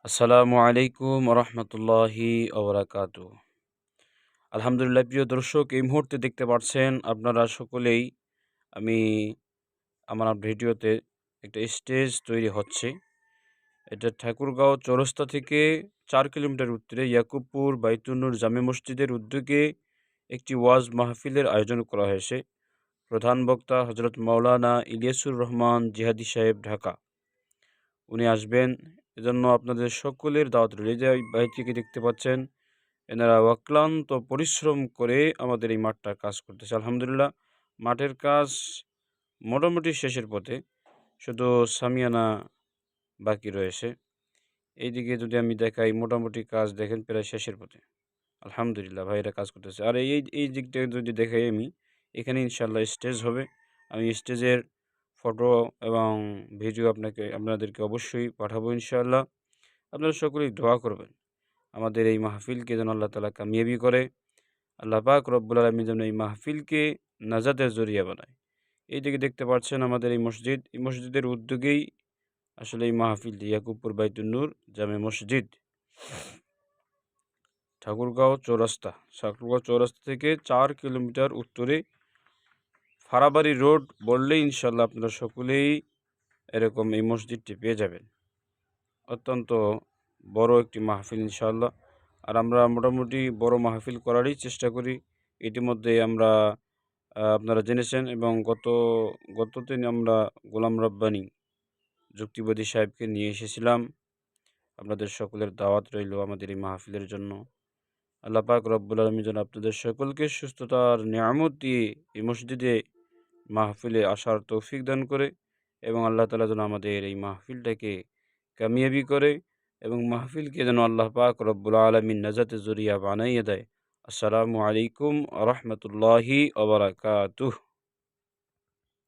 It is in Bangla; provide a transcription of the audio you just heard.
আসসালামু আলাইকুম রহমতুল্লাহি ওবরাকাতু। আলহামদুলিল্লাহ, প্রিয় দর্শক, এই মুহূর্তে দেখতে পাচ্ছেন আপনারা সকলেই আমি আমার ভিডিওতে একটা স্টেজ তৈরি হচ্ছে। এটা ঠাকুরগাঁও চৌরাস্তা থেকে 4 কিলোমিটার উত্তরে ইয়াকুবপুর বাইতুন্নুর জামে মসজিদের উদ্যোগে একটি ওয়াজ মাহফিলের আয়োজন করা হয়েছে। প্রধান বক্তা হজরত মাওলানা ইলিয়াসুর রহমান জিহাদি সাহেব, ঢাকা, উনি আসবেন। এজন্য আপনাদের সকলের দাওয়াত রইল। এই যে ভাইটিকে দেখতে পাচ্ছেন, এনারা অক্লান্ত পরিশ্রম করে আমাদের এই মাঠটার কাজ করতেছে। আলহামদুলিল্লাহ, মাঠের কাজ মোটামুটি শেষের পথে, শুধু সামিয়ানা বাকি রয়েছে। এইদিকে যদি আমি দেখাই, মোটামুটি কাজ দেখেন প্রায় শেষের পথে। আলহামদুলিল্লাহ, ভাইরা কাজ করতেছে। আর এই এই দিকটা যদি দেখাই আমি, এখানে ইনশাল্লাহ স্টেজ হবে। আমি স্টেজের ফটো এবং ভিডিও আপনাদেরকে অবশ্যই পাঠাবো ইনশাআল্লাহ। আপনারা সকলেই দোয়া করবেন আমাদের এই মাহফিলকে যেন আল্লাহ তাআলা কামিয়াবি করে। আল্লাহ পাক রব্বুল আলামিন যেন এই মাহফিলকে নাজাতের জরিয়া বানায়। এইদিকে দেখতে পাচ্ছেন আমাদের এই মসজিদ, এই মসজিদের উদ্যোগেই আসলে এই মাহফিলটি ইয়াকুবপুর বাইতুন্নুর জামে মসজিদ, ঠাকুরগাঁও চৌরাস্তা থেকে 4 কিলোমিটার উত্তরে ফারাবাড়ি রোড বললেই ইনশাল্লাহ আপনারা সকলেই এরকম এই মসজিদটি পেয়ে যাবেন। অত্যন্ত বড় একটি মাহফিল ইনশাআল্লাহ। আর আমরা মোটামুটি বড় মাহফিল করারই চেষ্টা করি। ইতিমধ্যে আমরা আপনারা জেনেছেন, এবং গত দিন আমরা গোলাম রব্বানী যুক্তিবাদী সাহেবকে নিয়ে এসেছিলাম। আপনাদের সকলের দাওয়াত রইল আমাদের এই মাহফিলের জন্য। আল্লাহ পাক রব্বুল আলামিন যেন আপনাদের সকলকে সুস্থতার নিয়ামত দিয়ে এই মসজিদে মাহফিলে আসার তৌফিক দান করে, এবং আল্লাহ তাআলা যেন আমাদের এই মাহফিলটাকে কামিয়াবি করে, এবং মাহফিলকে যেন আল্লাহ পাক রব্বুল আলামিন নাজাতের জরিয়া বানাইয়ে দেয়। আসসালামু আলাইকুম ওয়া রাহমাতুল্লাহি ওয়া বারাকাতুহু।